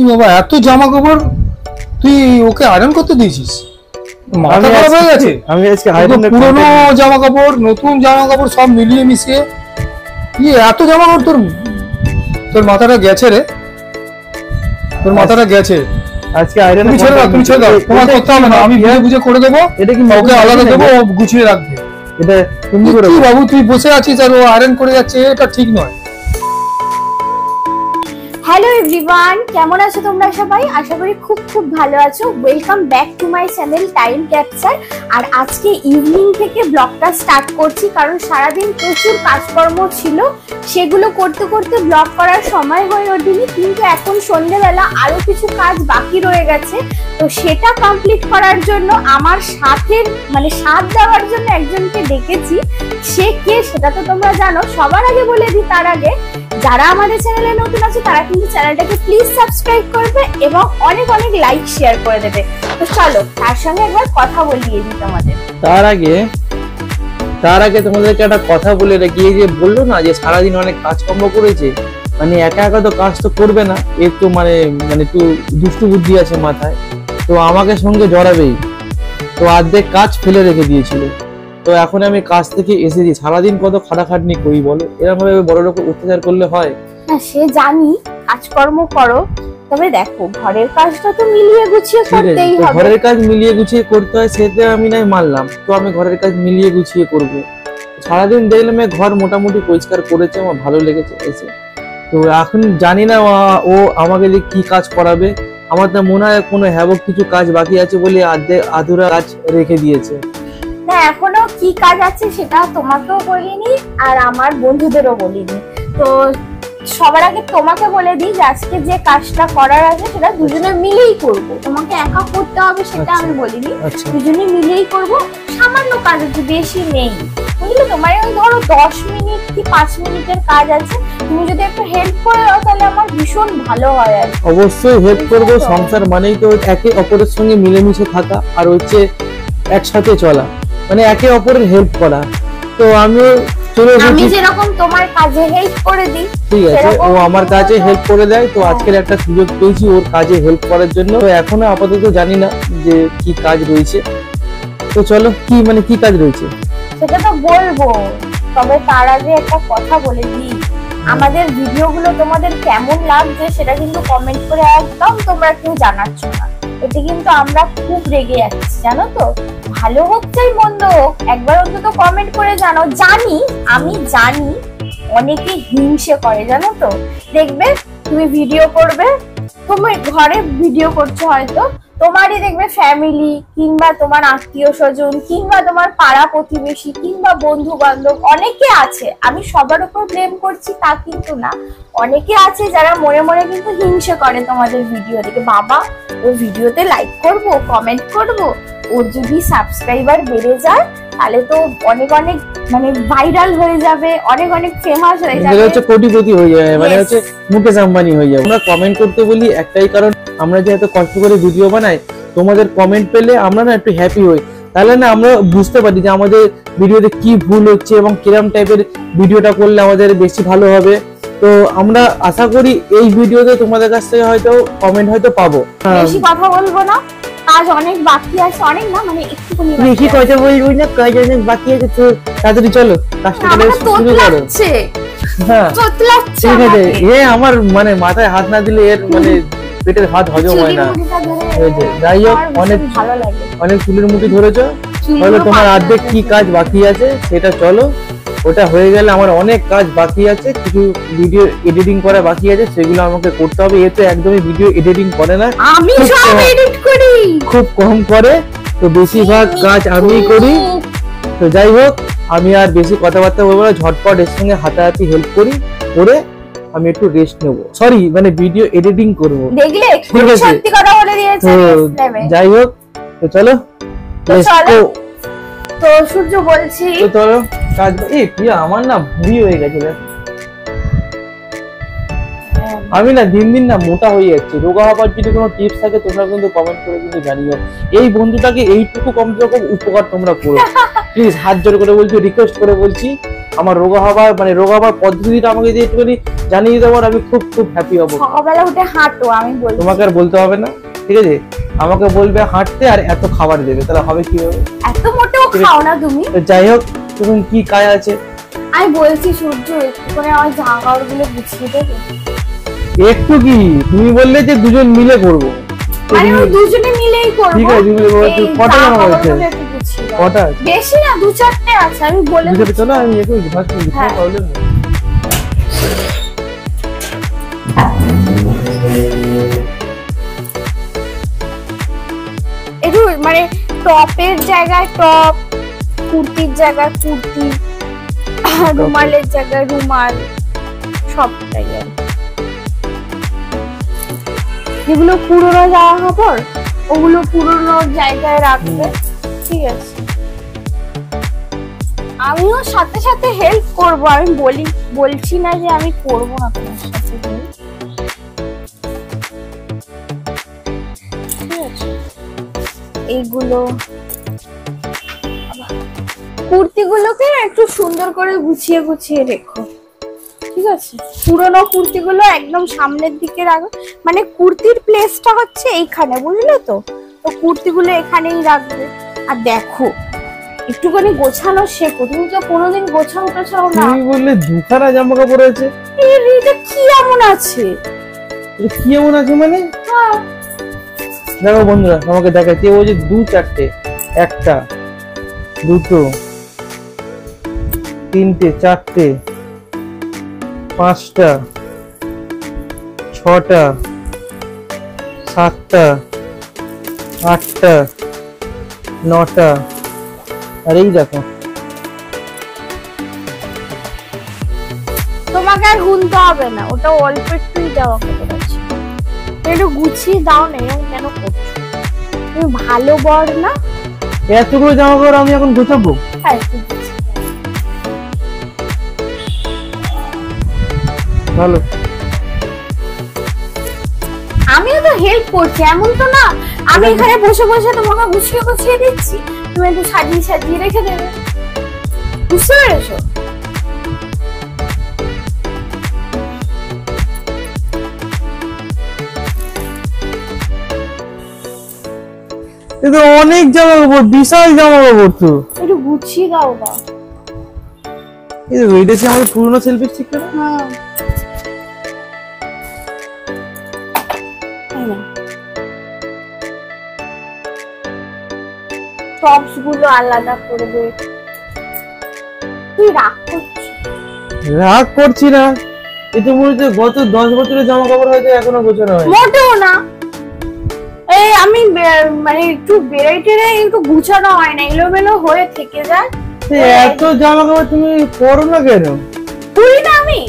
কি বাবা এত জামা কাপড় তুই ওকে আয়রন করতে দিয়েছিস? মাথা খারাপ হয়ে গেছে। আমি আজকে আয়রন পুরনো জামা কাপড় নতুন জামা কাপড় সব মিলিয়ে মিশিয়ে এত জামা কাপড় তোর মাথাটা গেছে রে, তোর মাথাটা গেছে। আজকে আয়রন তুমি ছেড়ে দাও তোমার করতে হবে না, আমি বুঝে করে দেবো। এটা কি ওকে আলাদা দেবো, ও গুছিয়ে রাখবে। এটা তুমি করে বাবু তুই বসে আছিস আর ও আয়রন করে যাচ্ছে, এটা ঠিক নয়। হ্যালো এভরিওয়ান, কেমন আছো তোমরা সবাই? আশা করি খুব খুব ভালো আছো। Welcome back to my channel time capture. আর আজকে ইভিনিং থেকে ব্লগটা স্টার্ট করছি, কারণ সারাদিন প্রচুর কাজকর্ম ছিল, সেগুলো করতে করতে ব্লগ করার সময় হয়ে ওঠেনি। কিন্তু এখন সন্ধ্যেবেলা আরো কিছু কাজ বাকি রয়ে গেছে, তো সেটা কমপ্লিট করার জন্য আমার সাথের সাথ দেওয়ার জন্য একজনকে ডেকেছি। সে কে সেটা তো তোমরা জানো। সবার আগে বলে দিই, তার আগে যারা আমাদের চ্যানেলে নতুন আছে তারা কিন্তু চ্যানেলটাকে প্লিজ সাবস্ক্রাইব করবে এবং অনেক অনেক লাইক শেয়ার করে দেবে। তো চলো তার সঙ্গে একবার কথা বলিয়ে দিই তোমাদের। তার আগে তোমাদেরকে একটা কথা বলে রাখি, যে বললো না যে সারাদিন অনেক কাজকর্ম করেছে, একা একা তো কাজ তো করবে না, এর তো একটু দুষ্টু বুদ্ধি আছে মাথায়, তো আমাকে সঙ্গে জড়াবেই। তো অর্ধেক কাজ ফেলে রেখে দিয়েছিল, তো এখন আমি কাজ থেকে এসেছি। সারাদিন কত খাটাখাটনি করি বলো, এরকম ভাবে বড় লোক অত্যাচার করলে হয়? হ্যাঁ সে জানি, কাজকর্ম করো, তবে দেখো ঘরের কাজটা তো মিলিয়ে গুছিয়ে করতেই হবে। ঘরের কাজ মিলিয়ে গুছিয়ে করতে হয়, সেটা আমি নাই মানলাম, তো আমি ঘরের কাজ মিলিয়ে গুছিয়ে করব। সারাদিন দেখলাম ঘর মোটামুটি পরিষ্কার করেছে, আমার ভালো লেগেছে এসে। তো এখন জানি না ও আমাকে যে কি কাজ করাবে। আমার তো মনে হয় কোনো হ্যাবক কিছু কাজ বাকি আছে বলে আধুরা কাজ রেখে দিয়েছে। না এখনো কি কাজ আছে সেটা তোমাকেও বলিনি আর আমার বন্ধুদেরও বলিনি। তো সবার আগে তোমাকে বলে দিই যে আজকে যে কাজটা করার আছে সেটা দুজনে মিলেই করব। তোমাকে একা করতে হবে সেটা আমি বলিনি, দুজনে মিলেই করব। সামান্য কাজ আছে, বেশি নেই, বুঝলে? তোমার ওই ধরো 10 মিনিট কি 5 মিনিটের কাজ আছে, তুমি যদি একটু হেল্প করে দাও তাহলে আমার ভীষণ ভালো হয়। আর অবশ্যই হেল্প করব। সংসার মানেই তো একে অপরের সঙ্গে মিলেমিশে থাকা আর হচ্ছে একসাথে চলা, একে অপরের হেল্প করা। তো আমি যেরকম তোমার কাজে হেল্প করে দিই, ঠিক আছে, ও আমার কাজে হেল্প করে দেয়। তো আজকের একটা সুযোগ পেয়েছি ওর কাজে হেল্প করার জন্য। তো এখনো আপাতত জানি না যে কি কাজ রয়েছে, তো চলো কি কাজ রয়েছে সেটা তো বলবো। তবে তার আগে একটা কথা বলে দিই, আমাদের ভিডিওগুলো তোমাদের কেমন লাগছে সেটা কিন্তু কমেন্ট করে একদম তোমরা কেউ জানাচ্ছ না। এতে কিন্তু আমরা খুব রেগে যাচ্ছি, জানো তো? ভালো হোক চাই মন্দ হোক, একবার অন্তত কমেন্ট করে জানো। আমি জানি অনেকে হিংসে করে, জানো তো? দেখবে তুমি ভিডিও করবে, তুমি ঘরে ভিডিও করছো, হয়তো তোমারই দেখবে ফ্যামিলি কিংবা তোমার আত্মীয় স্বজন কিংবা তোমার পাড়া প্রতিবেশী কিংবা বন্ধু বান্ধব অনেকে আছে, আমি সবার উপর ব্লেম করছি তা কিন্তু না, অনেকে আছে যারা মনে মনে কিন্তু হিংসে করে তোমাদের ভিডিও দেখে। বাবা ও ভিডিওতে লাইক করব, কমেন্ট করব, ওর যদি সাবস্ক্রাইবার বেড়ে যায় তাহলে তো অনেক অনেক ভাইরাল হয়ে যাবে, অনেক অনেক ফেমাস হয়ে যাবে, কোটিপতি হয়ে যাবে, মুকেশ আম্বানি হয়ে যাবে। আমরা কমেন্ট করতে বলি একটাই কারণ, আমরা যে এত কষ্ট করে ভিডিও বানাই, তোমাদের কমেন্ট পেলে আমরা না একটু হ্যাপি হই। তাহলে না আমরা বুঝতে পারি যে আমাদের ভিডিওতে কি ভুল হচ্ছে এবং কিরকম টাইপের ভিডিওটা করলে আমাদের বেশি ভালো হবে। তো আমরা আশা করি এই ভিডিওতে তোমাদের কাছ থেকে হয়তো কমেন্ট হয়তো পাবো। বেশি কথা বলবো না, কাজ অনেক বাকি আছে, অনেক না একটুখানি বেশি কথা বলবো না, কাজ অনেক বাকি আছে। তো তাড়াতাড়ি চলো কাজটা শুরু করো। হ্যাঁ ঠিক আছে, আমার মাথায় হাত না দিলে এর পেটের হাত হজম হয় না। যাই হোক, অনেক চুলের মুঠি ধরেছো, তাহলে তোমার অর্ধেক কি কাজ বাকি আছে সেটা চলো, ওটা হয়ে গেলে আমার অনেক কাজ বাকি আছে, কিছু ভিডিও এডিটিং করা বাকি আছে, সেগুলো আমাকে করতে হবে। এ তো একদমই ভিডিও এডিটিং করে না, আমি সব এডিট করি, খুব কম করে, তো বেশিরভাগ কাজ আমিই করি। তো যাই হোক, আমি আর বেশি কথাবার্তা বলবো না, ঝটপট এর সঙ্গে হাতাহাতি হেল্প করে আমি একটু রেস্ট নেবো, সরি ভিডিও এডিটিং করবো, দেখলে সত্যি কথা বলে দিয়েছে। যাই হোক, তো চলো তো সূর্য বলছি, তো চলো কাজ। প্রিয়া আমার না ভুঁড়ি হয়ে গেছে, আমি না দিন দিন না মোটা হয়ে যাচ্ছি। রোগা হবার যদি কোনো টিপস থাকে তোমরা কিন্তু কমেন্ট করে কিন্তু জানিও। এই বন্ধুটাকে এইটুকু কমসে কম উপকার তোমরা করো প্লিজ, হাত জোর করে বলছি, রিকোয়েস্ট করে বলছি, আমার রোগা হবার পদ্ধতিটা আমাকে যদি একটুখানি জানিয়ে দিতে পারো, আমি খুব খুব হ্যাপি হব। সকালবেলা উঠে হাঁটো, আমি বলছি। তোমাকে আর বলতে হবে না, ঠিক আছে? আমাকে বলবে হাঁটতে আর এত খাবার দেবে, তাহলে হবে কি হবে? এত মোটেও খাও না তুমি। যাই হোক, তুমি কি কাজ আছে? আমি বলছি সূর্য একটু করে আমার জামা কাপড়গুলো গুছিয়ে দেবে। একটু কি, তুমি বললে যে দুজন মিলে করব, মানে দুজনে মিলেই করব। ঠিক আছে, তুমি বলছো কটা জামা কাপড় আছে? কটা? বেশি না, 2-4টে আছে, আমি বলে দিচ্ছি। চলো আমি একটু ভাগ করে দিই, প্রবলেম নেই। একটু মানে টপের জায়গায় টপ, কুর্তির জায়গায় কুর্তি, রুমালের জায়গায় রুমাল, সবটাই আর যেগুলো পুরোনো জামা কাপড় ওগুলো পুরোনো জায়গায় রাখবে, ঠিক আছে? আমিও সাথে সাথে হেল্প করব, আমি বলছি না যে আমি করব না তোমার সাথে হেল্প, ঠিক আছে? এইগুলো কুর্তিগুলোকে একটু সুন্দর করে গুছিয়ে গুছিয়ে রেখো, ঠিক আছে? পুরোনো কুর্তিগুলো একদম সামনের দিকে রাখো, মানে কুর্তির প্লেসটা হচ্ছে এইখানে, বুঝলে তো? তো কুর্তিগুলো এখানেই রাখবে। আর দেখো একটুখানি গোছানো শেখো, তুমি তো কোনোদিন গোছাও টোছাও না। তুমি বললে দুখানা জামা কাপড় আছে, এটা কি এমন আছে? এটা কি এমন আছে মানে? হ্যাঁ দেখো বন্ধুরা, আমাকে দেখাচ্ছি, ও যে 2-4টে, 1টা 2টো 3টে 4টে 5টা 6টা 7টা 8টা 9টা, আর এই দেখো। তোমাকে আর গুনতে হবে না, ওটা অল্প একটুই যাওয়া কথা আছে। একটু গুছিয়ে দাও না, এরকম কেন করছো? তুমি ভালো বর না? এতগুলো জামা কাপড় আমি এখন গোছাবো? হ্যাঁ একটু গুছিয়ে দাও। ভালো, আমিও তো হেল্প করছি, এমন তো না আমি এখানে বসে বসে তোমাকে গুছিয়ে গুছিয়ে দিচ্ছি, তুমি একটু সাজিয়ে সাজিয়ে রেখে দেবে, বুঝতে পেরেছো? এটা অনেক জামা কাপড়, বিশাল জামা কাপড় তো। একটু গুছিয়ে দাও না। এইটা কি আমাদের পুরনো সেলফি স্টিক না? হ্যাঁ টপস গুলো আলাদা করবে। তুই রাগ করছিস? রাগ করছি না, এটা মনে হচ্ছে গত 10 বছরের জামা কাপড় হয়তো এখনো গোছানো হয়। মোটেও না, এই আমি মানে একটু বেরাইটেরে একটু গুছানো হয় না, এলোমেলো হয়ে থেকে যায়। এত জামা কাপড় তুমি পরো না কেন? খুলি না আমি।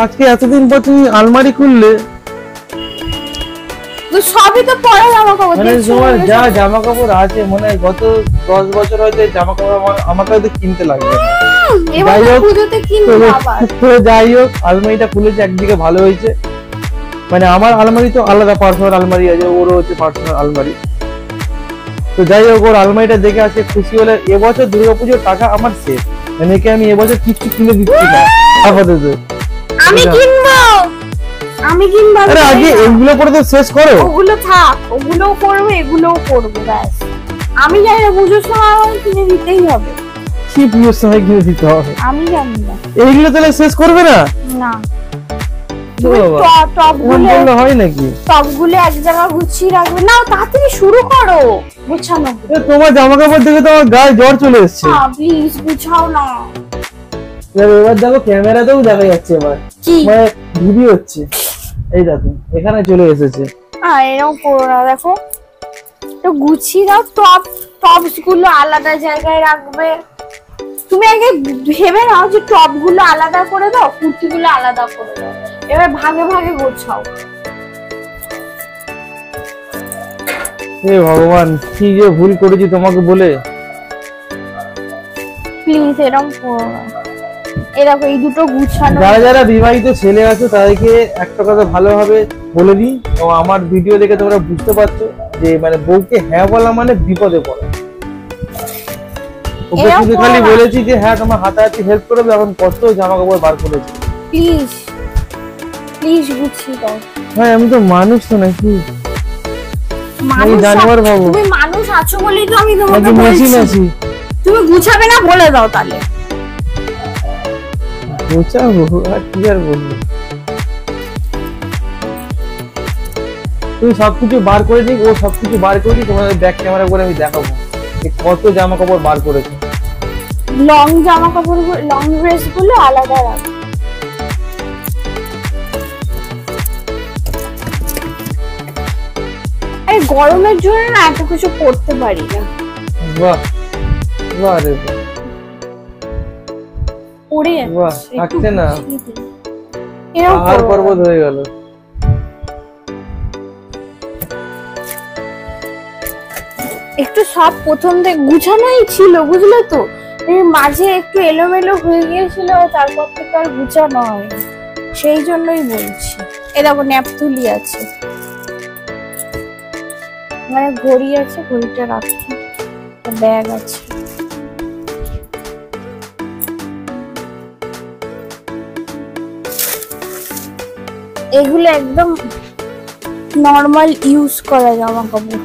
আজকে এতদিন পর তুমি আলমারি খুললে, তো সবই তো পরে জামা কাপড়। মানে তোমার যা জামা কাপড় আছে মনে হয় গত 10 বছর হয়তো জামা কাপড় আমাকে হয়তো কিনতে লাগবে। এবার পুজোতে কিনবো আবার। তো যাই হোক, আলমারিটা খুলেছে, একদিকে ভালো হয়েছে, মানে আমার আলমারি তো আলাদা পার্সোনাল আলমারি আছে, ওরও হচ্ছে পার্সোনাল আলমারি। তো যাই হোক, ওর আলমারিটা দেখে আজকে খুশি হলে। এবছর দুর্গাপুজোর টাকা আমার শেষ, মানে আমি এবছর কিছু কিনে দিচ্ছি না আপাতত। আমি কিনবো, আমি কিনবো। আরে আগে এগুলো করে তো শেষ করো। ওগুলো থাক, ওগুলোও করবো এগুলোও করবো, ব্যাস। আমি জানি না পুজোর সময় আমার কিনে দিতেই হবে। কি পুজোর সময় কিনে দিতে হবে? আমি জানি না। এইগুলো তাহলে শেষ করবে না? না, টপগুলো হয় নাকি? টপগুলো এক জায়গায় গুছিয়ে রাখবে না, তাড়াতাড়ি শুরু করো গুছানো। তোমার জামা কাপড় দেখে তো আমার গায়ে জ্বর চলে এসছে। প্লিজ গুছাও না। এবার দেখো ক্যামেরাতেও দেখা যাচ্ছে, এবার মানে ভিডিও হচ্ছে, এই দেখো এখানে চলে এসেছে। এরকম করো না, দেখো তো গুছিয়ে দাও। টপস গুলো আলাদা জায়গায় রাখবে। তুমি আগে ভেবে নাও যে টপ গুলো আলাদা করে দাও, কুর্তি গুলো আলাদা করে দাও, এবার ভাগে ভাগে গোছাও। হে ভগবান, কি যে ভুল করেছি তোমাকে বলে। প্লিজ এরকম করো না। এরকম এই দুটো গুছানো। যারা যারা বিবাহিত ছেলে আছে তাদেরকে একটা কথা ভালোভাবে বলে দিই, এবং আমার ভিডিও দেখে তোমরা বুঝতে পারছো যে মানে বউকে হ্যাঁ বলা মানে বিপদে পড়া। ওকে শুধু খালি বলেছি যে হ্যাঁ তোমার হাতাহাতি হেল্প করবে, এখন কত জামা কাপড় বার করেছে। প্লিজ প্লিজ গুছিয়ে দাও। ভাই আমি তো মানুষ তো নাকি, আমি জানোয়ার বাবু। তুমি মানুষ আছো বলেই তো আমি তোমাকে বলছি তুমি গুছাবে না, বলে দাও তাহলে। গুছাবো আর কি আর বলবো, তুমি সবকিছু বার করে দিই, ও সবকিছু বার করে দিই, তোমাদের ব্যাক ক্যামেরা করে আমি দেখাবো কত জামা কাপড় বার করেছে। লং জামা কাপড়, লং ড্রেস গুলো আলাদা রাখ। এই গরমের জন্য না এত কিছু করতে পারি না। বাহ বাহ রে বাহ, ওরে বাহ থাকছে না, এরকম পাহাড় পর্বত হয়ে গেল। একটু সব প্রথম থেকে গুছানোই ছিল, বুঝলে তো, এই মাঝে একটু এলোমেলো হয়ে গিয়েছিল, তারপর থেকে আর গুছানো হয়, সেই জন্যই বলছি। এ দেখো ন্যাপথুলি আছে, মানে ঘড়ি আছে, ঘড়িটা রাখি, ব্যাগ আছে। এগুলো একদম নর্মাল ইউজ করা জামা কাপড়,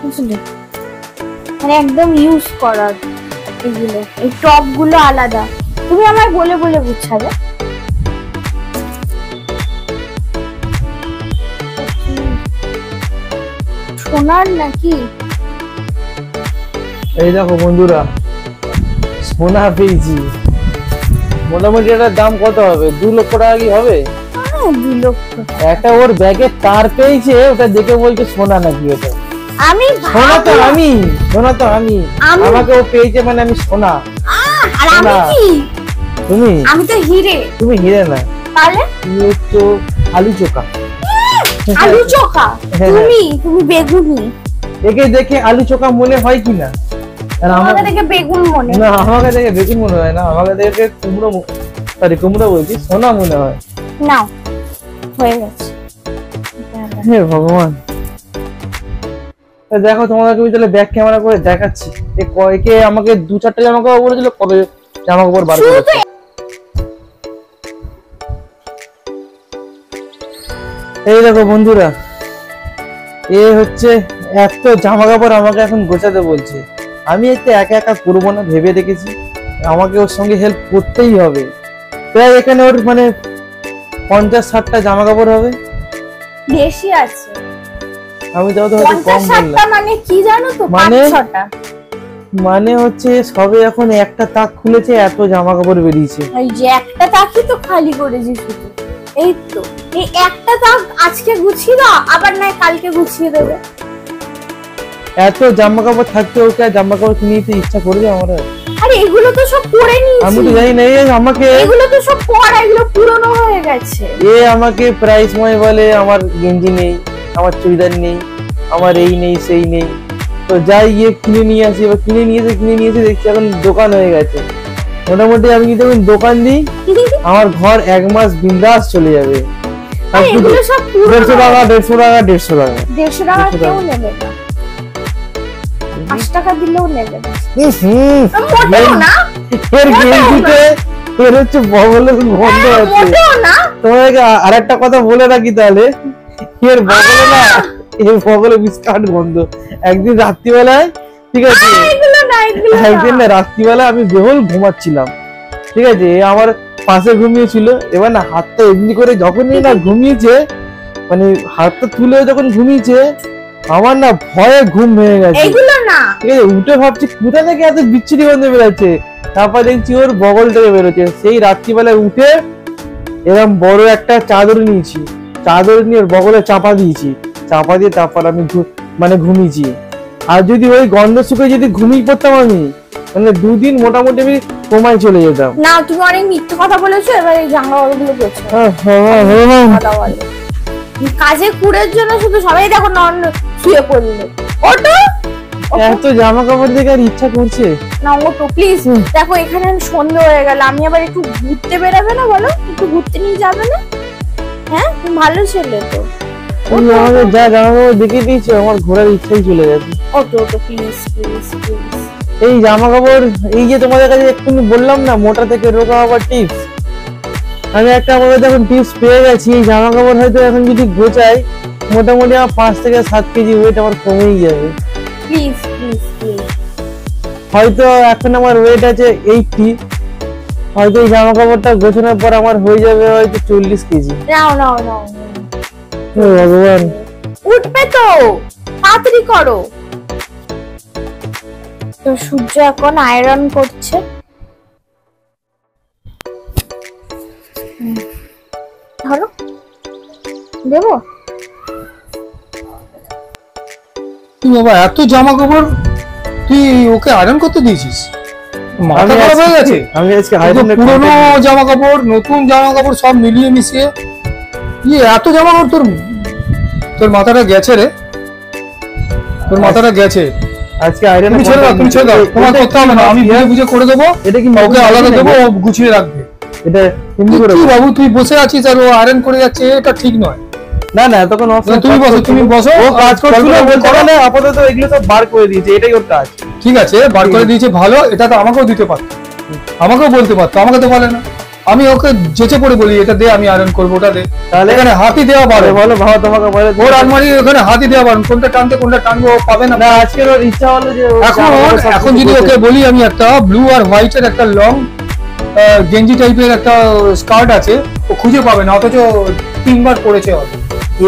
বুঝলে, মানে একদম ইউজ করার। এগুলো এই টপ গুলো আলাদা, তুমি আমায় বলে বলে বুঝাবে। সোনার নাকি? এই দেখো বন্ধুরা, সোনা পেয়েছি। মোটামুটি এটার দাম কত হবে? 2 লক্ষ টাকা কি হবে? 2 লক্ষ। একটা ওর ব্যাগে তার পেয়েছে, ওটা দেখে বলছে সোনা নাকি ওটা। আমি সোনা তো আমি, সোনা তো আমি, আমাকে ও পেয়েছে মানে আমি সোনা। আর আমি কি? তুমি? আমি তো হিরে। তুমি হিরে না, তাহলে তুমি হচ্ছে আলু চোখা। আলু চোখা? তুমি বেগুনি। একে দেখে আলু চোখা মনে হয় কিনা? আমাকে দেখে বেগুন মনে হয় না, আমাকে দেখে বেগুন মনে হয় না, আমাকে দেখে কুমড়ো, সরি কুমড়ো বলছি, সোনা মনে হয়। নাও হয়ে গেছে। হে ভগবান, দেখো তোমাদেরকে আমি তাহলে ব্যাক ক্যামেরা করে দেখাচ্ছি। একে আমাকে 2-4টা জামা কাপড় বলেছিল, কবে জামা কাপড় বার করেছে। এই দেখো বন্ধুরা, এ হচ্ছে এত জামা কাপড় আমাকে এখন গোছাতে বলছে। আমি এতে একা একা করবো না ভেবে রেখেছি, আমাকে ওর সঙ্গে হেল্প করতেই হবে। প্রায় এখানে ওর মানে 50-60টা জামা কাপড় হবে, বেশি আছে। আমি তো হয়তো কম বললাম। মানে কি জানো তো, মানে হচ্ছে সবে এখন একটা তাক খুলেছে, এত জামা কাপড় বেরিয়েছে। এই যে একটা তাকই তো খালি করেছি শুধু, এই তো এই একটা তাক আজকে গুছিয়ে দাও, আবার নয় কালকে গুছিয়ে দেবে। এত জামা কাপড় থাকতে ওকে জামা কাপড় কিনে দিতে ইচ্ছা করবে আমার? আরে এগুলো তো সব পরে নিয়েছি, আমি তো জানি না। আমাকে এগুলো তো সব পরা, এগুলো পুরনো হয়ে গেছে। আমাকে প্রায় সময় বলে আমার গেঞ্জি নেই, আমার চুড়িদার নেই, আমার এই নেই সেই নেই। তো যাই গিয়ে কিনে নিয়ে আসি, এবার কিনে নিয়েছে দেখছি এখন দোকান হয়ে গেছে। মোটামুটি আমি যদি দোকান দিই, আমার ঘর 1 মাস বিন্দাস চলে যাবে। 150 টাকা 150 টাকা কেউ নেবে না, 5 টাকা দিলেও নেবে না। এর গেঞ্জিতে এর হচ্ছে বগলের গন্ধ আছে। তোমাকে আরেকটা কথা বলে রাখি তাহলে, এর বগলে না, এর বগলে বিস্কাট গন্ধ। একদিন রাত্রিবেলায়, ঠিক আছে, একদিন না রাত্রিবেলায় আমি বেহল ঘুমাচ্ছিলাম, ঠিক আছে, আমার পাশে ঘুমিয়েছিল। এবার না হাতটা এমনি করে যখনই না ঘুমিয়েছে, মানে হাতটা তুলে যখন ঘুমিয়েছে, আমার না ভয়ে ঘুম ভেঙে গেছে। ঠিক আছে, উঠে ভাবছি কোথা থেকে এত বিচ্ছিরি গন্ধ বেরোচ্ছে, তারপর দেখছি ওর বগল থেকে বেরোচ্ছে। সেই রাত্রিবেলায় উঠে এরকম বড় একটা চাদর নিয়েছি, চাদর নিয়ে ওর বগলে চাপা দিয়েছি, চাপা দিয়ে তারপর আমি মানে ঘুমিয়েছি। আর যদি ওই গন্ধ শুকে যদি ঘুমিয়ে পড়তাম আমি, মানে 2 দিন মোটামুটি আমি কোমায় চলে যেতাম। না তুমি অনেক মিথ্যে কথা বলেছো, এবার এই জামা কাপড়গুলো করছো। কাজে কুড়ের জন্য শুধু সবাই দেখো নন শুয়ে পড়লো। ওটো এত জামা কাপড় দেখে আর ইচ্ছা করছে না, ওটো প্লিজ। দেখো এখানে সন্ধ্যা হয়ে গেল, আমি আবার একটু ঘুরতে বেরাবে না, বলো একটু ঘুরতে নিয়ে যাবে না? হ্যাঁ তুমি ভালো ছেলে তো, আমাকে যা জামা কাপড় দেখে দিয়েছো, আমার ঘোরার ইচ্ছাই চলে গেছে। ওটো প্লিজ প্লিজ প্লিজ। এই জামা কাপড়, এই যে তোমাদের কাছে এক্ষুনি বললাম না মোটা থেকে রোগা হওয়ার টিপস, আমি একটা আমাদের এখন টিপস পেয়ে গেছি। এই জামা কাপড় হয়তো এখন যদি গোছাই মোটামুটি আমার 5 থেকে 7 কেজি ওয়েট আমার কমেই যাবে। Please please please. হয়তো এখন আমার ওয়েট আছে 80, হয়তো এই জামা কাপড়টা গোছানোর পর আমার হয়ে যাবে হয়তো 40 কেজি। নাও নাও নাও, ভগবান, উঠবে তো, তাড়াতাড়ি করো। তো সূর্য এখন আয়রন করছে। ধরো, দেবো। তুই বাবা এত জামা কাপড় তুই ওকে আয়রন করতে দিয়েছিস? মাথা খারাপ হয়ে গেছে। আমি আজকে আয়রন, পুরনো জামা কাপড় নতুন জামা কাপড় সব মিলিয়ে মিশিয়ে এত জামা কাপড় তোর মাথাটা গেছে রে, তোর মাথাটা গেছে। আজকে আয়রন তুমি ছেড়ে দাও, তুমি ছেড়ে দাও, তোমার করতে হবে না, আমি বুঝে করে দেবো। এটা কি ওকে আলাদা দেবো, ও গুছিয়ে রাখবে। এটা হিন্দি করে কি বাবু তুই বসে আছিস আর ও আয়রন করে যাচ্ছে, এটা ঠিক নয়। না না এতক্ষণ তুমি বসো, ও কাজ করছিল বলতে গেলে আপাতত এগুলো সব বার করে দিয়েছে, এটাই ওর কাজ। ঠিক আছে, বার করে দিয়েছে ভালো, এটা তো আমাকেও দিতে পারতো, আমাকেও বলতে পারতো, আমাকে তো বলে না। আমি ওকে যেচে পড়ে বলি এটা দে, আমি আয়রন করবো, ওটা দে। তাহলে এখানে হাতি দেওয়া পারে, বলো ভালো তোমাকে বলে ওর আলমারি ওখানে হাতি দেওয়া পারে, কোনটা টানতে কোনটা টানবো ও পাবে না। আজকে ওর ইচ্ছা হলো যে এখন যদি ওকে বলি আমি একটা ব্লু আর হোয়াইটের একটা লং গেঞ্জি টাইপের একটা স্কার্ট আছে, ও খুঁজে পাবে না, অথচ 3 বার পরেছে হয়তো।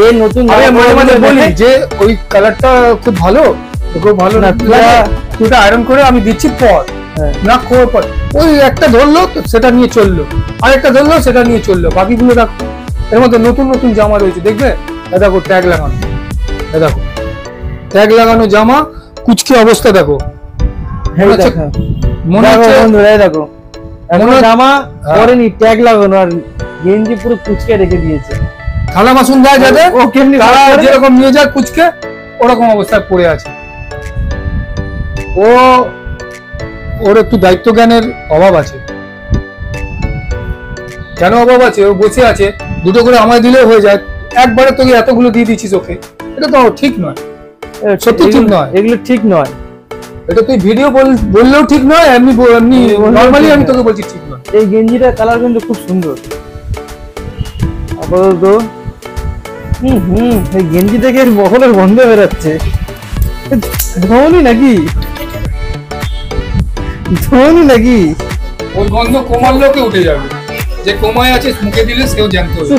এই নতুন আমি বলি যে ওই কালারটা খুব ভালো, খুব ভালো না, তুই আয়রন করে আমি দিচ্ছি পর না, পর ওই একটা ধরলো সেটা নিয়ে চললো, আর একটা ধরলো সেটা নিয়ে চললো, বাকিগুলো দেখো। এর মধ্যে নতুন নতুন জামা রয়েছে, দেখবে দেখো ট্যাগ লাগানো, দেখো ট্যাগ লাগানো জামা, কুচকে অবস্থা দেখো। মনে হচ্ছে দেখো এখন জামা পরেনি, ট্যাগ লাগানো আর গেঞ্জি পুরো কুচকে রেখে দিয়েছে। থালা বাসন দেয় যাতে ও কেমনি যেরকম নিয়ে যায় কুচকে, ওরকম অবস্থায় পড়ে আছে। ওর একটু দায়িত্ব জ্ঞানের অভাব আছে। কেন অভাব আছে? ও বসে আছে, দুটো করে আমায় দিলেও হয়ে যায়, একবারে তোকে এতগুলো দিয়ে দিচ্ছিস ওকে, এটা তো ঠিক নয়, সত্যি ঠিক নয়, এগুলো ঠিক নয়। এটা তুই ভিডিও বললেও ঠিক নয়, এমনি নরমালি আমি তোকে বলছি ঠিক নয়। এই গেঞ্জিটার কালার কিন্তু খুব সুন্দর আপাতত। এই গেঞ্জি থেকে বহলের গন্ধ বেরোচ্ছে। ধোনি নাকি ওর গন্ধ কোমার লোকে উঠে যাবে, যে কোমায় আছে মুখে দিলে সেও জানতে হবে।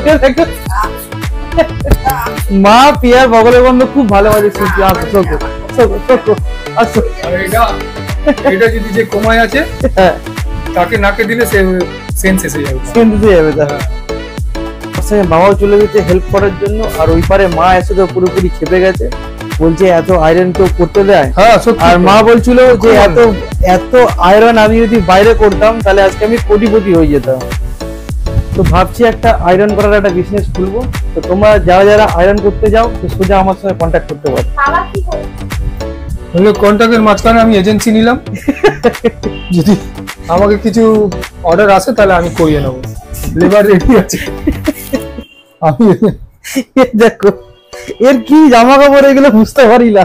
মা পিয়ার বগলের গন্ধ খুব ভালোবাসে। এটা যদি যে কোমায় আছে তাকে নাকে দিলে সে সেন্স এসে যাবে, বাবাও চলে গেছে হেল্প করার জন্য, আর ওই পারে মা এসে তো পুরোপুরি খেপে গেছে, বলছে এত আয়রন কেউ করতে দেয়? আর মা বলছিল যে এত আয়রন আমি যদি বাইরে করতাম তাহলে আজকে আমি কোটিপতি হয়ে যেতাম। তো ভাবছি একটা আয়রন করার একটা বিজনেস খুলবো। তো তোমরা যারা যারা আয়রন করতে যাও তো সোজা আমার সঙ্গে কন্ট্যাক্ট করতে পারো। কন্ট্যাক্টের মাঝখানে আমি এজেন্সি নিলাম, যদি আমাকে কিছু অর্ডার আসে তাহলে আমি করিয়ে নেবো, লেবার রেডি আছে। আমি দেখো এর কি জামা কাপড় এগুলো বুঝতে পারি না।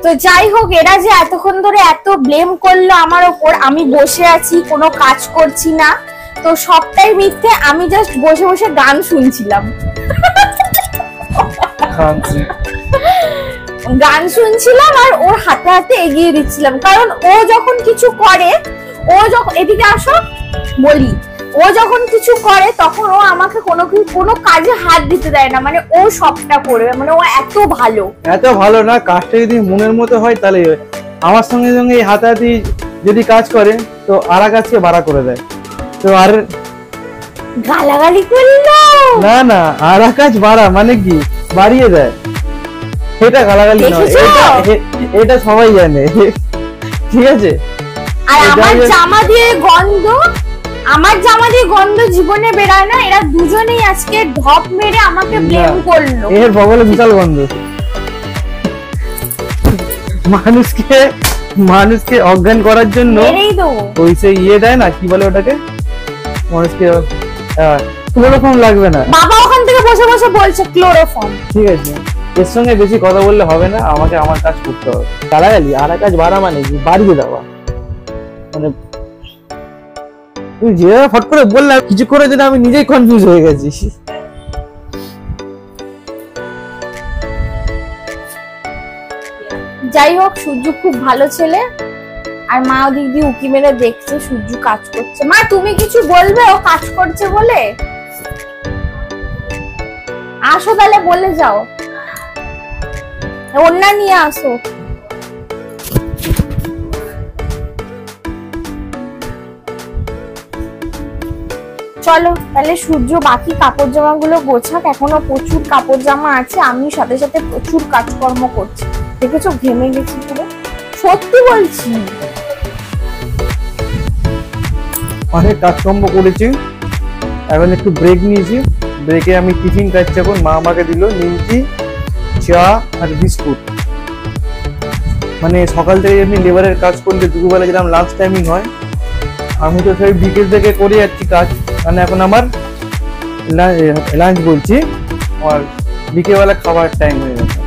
তো যাই হোক, এরা যে এতক্ষণ ধরে এত ব্লেম করলো আমার ওপর, আমি বসে আছি কোনো কাজ করছি না, তো সবটাই মিথ্যে। আমি জাস্ট বসে বসে গান শুনছিলাম, আর ওর হাতে হাতে এগিয়ে দিচ্ছিলাম। কারণ ও যখন কিছু করে, এদিকে আসো বলি, ও যখন কিছু করে তখন ও আমাকে কোনো কাজে হাত দিতে দেয় না, মানে ও সবটা করবে, মানে ও এত ভালো না। কাজটা যদি মনের মতো হয় তাহলে আমার সঙ্গে সঙ্গে হাতাহাতি যদি কাজ করে তো আরা কাজকে বাড়া করে দেয়। তো আর গালাগালি করলো না, আরা কাজ বাড়া মানে কি বাড়িয়ে দেয়, এটা গালাগালি নয়, এটা সবাই জানে, ঠিক আছে। আর আমার জামা দিয়ে গন্ধ জীবনে বেরায় না, এরা দুজনেই আজকে ঢপ মেরে আমাকে ব্লেম করলো। এর বগলে বিশাল গন্ধ, মানুষকে অজ্ঞান করার জন্য ওই সে দেয় না, কি বলে ওটাকে, মানুষকে ক্লোরোফর্ম লাগবে না, বাবা ওখান থেকে বসে বসে বলছে ক্লোরোফর্ম, ঠিক আছে। এর সঙ্গে বেশি কথা বললে হবে না, আমাকে আমার কাজ করতে হবে। গালাগালি আর কাজ বাড়া মানে কি বাড়িয়ে দেওয়া, মানে তুই যেভাবে ফট করে বললাম কিছু করে যেন আমি নিজেই কনফিউজ হয়ে গেছি। যাই হোক, সূর্য খুব ভালো ছেলে, আর মা ওদিক দিয়ে উকি মেরে দেখছে সূর্য কাজ করছে। মা তুমি কিছু বলবে ও কাজ করছে বলে? আসো তাহলে বলে যাও, ওন্না নিয়ে আসো। চলো তাহলে সূর্য বাকি কাপড় জামা গুলো গোছাক, এখনো প্রচুর কাপড় জামা আছে, আমি সাথে সাথে প্রচুর কাজকর্ম করছি। দেখেছো ঘেমে গেছি পুরো, সত্যি বলছি। অনেক কাজকর্ম করেছি, এখন একটু ব্রেক নিয়েছি। ব্রেকে আমি টিফিন খাচ্ছি এখন, মা আমাকে দিল নিমকি, চা আর বিস্কুট। মানে সকাল থেকে এমনি লেবারের কাজ করলে দুপুরবেলা যেরকম লাঞ্চ টাইমিং হয়, আমি তো সেই বিকেল থেকে করে যাচ্ছি কাজ। মানে এখন আমার লাঞ্চ বলছি, আর বিকেলবেলা খাবার টাইম হয়ে গেছে।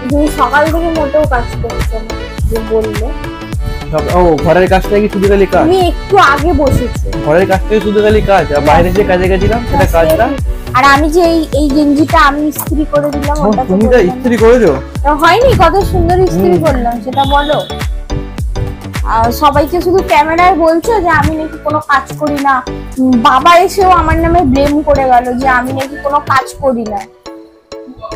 তুমি সকাল থেকে মোটেও কাজ করছো না যে বললে। ও ঘরের কাজটা কি শুধু খালি কাজ? তুমি একটু আগে বসেছো, ঘরের কাজটাই শুধু খালি কাজ, আর বাইরে যে কাজে গেছিলাম সেটা কাজ না। আর আমি যে এই গেঞ্জিটা আমি ইস্ত্রি করে দিলাম, ওটা তুমি তো ইস্ত্রি করেছো? হয়নি, কত সুন্দর ইস্ত্রি করলাম সেটা বলো। আর সবাইকে শুধু ক্যামেরায় বলছো যে আমি নাকি কোনো কাজ করি না। বাবা এসেও আমার নামে ব্লেম করে গেল যে আমি নাকি কোনো কাজ করি না,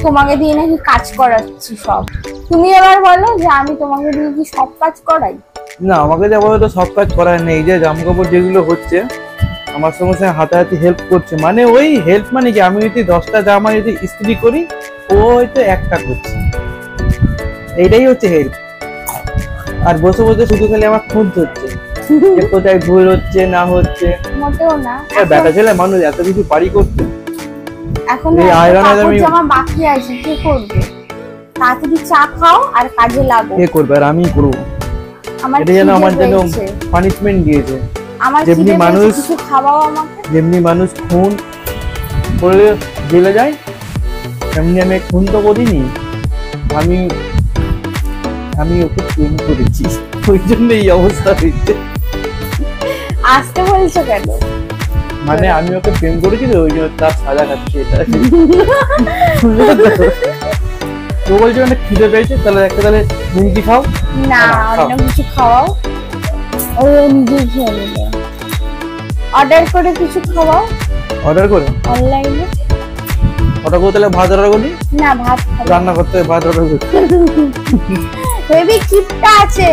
তোমাকে দিয়ে নাকি কাজ করাচ্ছি সব। তুমি এবার বলো যে আমি তোমাকে দিয়ে কি সব কাজ করাই? না, আমাকে যা বলো তো সব কাজ করার নেই। যে জামা কাপড় যেগুলো হচ্ছে আমার সঙ্গে সঙ্গে হাতাহাতি হেল্প করছে। মানে ওই হেল্প মানে কি, আমি যদি 10টা জামা যদি ইস্ত্রি করি, ও হয়তো একটা করছে, এইটাই হচ্ছে হেল্প। আর বসে বসে শুধু খালি আমার খুঁত হচ্ছে কোথায় ভুল হচ্ছে না হচ্ছে। মোটেও না, বেটা ছেলে মানুষ এত কিছু পারি করতে। এখন জামা বাকি আছে, কি করবে? তাড়াতাড়ি চা খাও আর কাজে লাগো। কে করবে? আর আমি করবো? এটা যেন আমার জন্য পানিশমেন্ট দিয়েছে। যেমনি মানুষ খাওয়াও আমাকে, যেমনি মানুষ খুন করলে জেলে যায়, তেমনি আমি খুন তো করিনি। আমি ওকে প্রেম করেছি, ওই জন্য এই অবস্থা হয়েছে। আসতে বলছো কেন? মানে আমি ওকে প্রেম করেছি তো, ওই জন্য তার সাজা খাচ্ছি। এটা তো বলছে মানে খিদে পেয়েছে, তাহলে তাহলে নিমকি খাও না, অন্য কিছু খাওয়াও। ও নিজে খেয়ে নেবে, অর্ডার করে কিছু খাওয়াও। অর্ডার করে অনলাইনে অর্ডার করতে? তাহলে ভাত অর্ডার করি না, ভাত রান্না করতে ভাত অর্ডার করি। বেবি কিপটা আছে।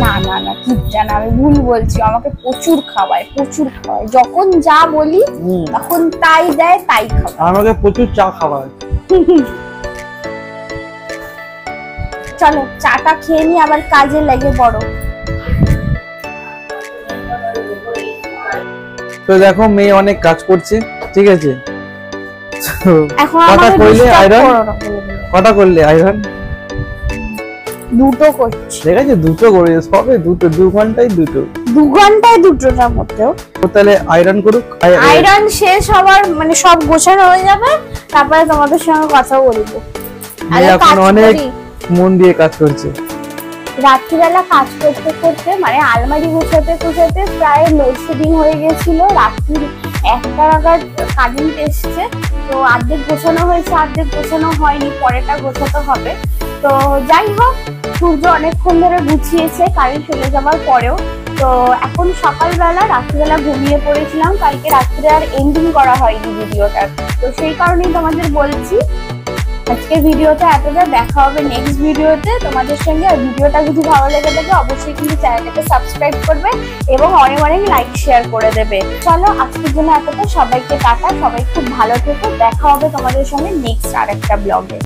না না না, কিপটা না, আমি ভুল বলছি। আমাকে প্রচুর খাওয়ায়, প্রচুর খাওয়ায়। যখন যা বলি তখন তাই দেয়, তাই খাওয়ায়। আমাকে প্রচুর চা খাওয়ায়। চলো চাটা খেয়ে নি, আবার কাজে লেগে পড়ো। তো দেখো মেয়ে অনেক কাজ করছে, ঠিক আছে। কটা করলে আয়রন? কটা করলে আয়রন? দুটো করছি। ঠিক আছে, দুটো করে সবে দুটো, 2 ঘন্টায় দুটো। 2 ঘন্টায় দুটোটা মতেও। তাহলে আয়রন করুক। আয়রন শেষ হবার মানে সব গোছানো হয়ে যাবে, তারপরে তোমাদের সঙ্গে কথা বলবো। এখন অনেক মন দিয়ে কাজ করছে। রাত্রিবেলা কাজ করতে করতে মানে আলমারি গোছাতে গোছাতে প্রায় লোডশেডিং হয়ে গেছিল। রাত্রির 1টা নাগাদ কারেন্ট এসছে, তো অর্ধেক গোছানো হয়েছে, অর্ধেক গোছানো হয়নি, পরেটা গোছাতে হবে। তো যাই হোক, সূর্য অনেকক্ষণ ধরে গুছিয়েছে কারেন্ট চলে যাওয়ার পরেও। তো এখন সকালবেলা, রাত্রিবেলা ঘুমিয়ে পড়েছিলাম, কালকে রাত্রে আর এন্ডিং করা হয়নি ভিডিওটা। তো সেই কারণেই তোমাদের বলছি আজকে ভিডিওটা এতটা। দেখা হবে নেক্সট ভিডিওতে তোমাদের সঙ্গে। আর ভিডিওটা যদি ভালো লেগে থাকে অবশ্যই কিন্তু চ্যানেলটাকে সাবস্ক্রাইব করবে এবং অনেক অনেক লাইক শেয়ার করে দেবে। চলো আজকের জন্য এতটা, সবাইকে টাটা, সবাই খুব ভালো থেকো। দেখা হবে তোমাদের সঙ্গে নেক্সট আরেকটা ব্লগে।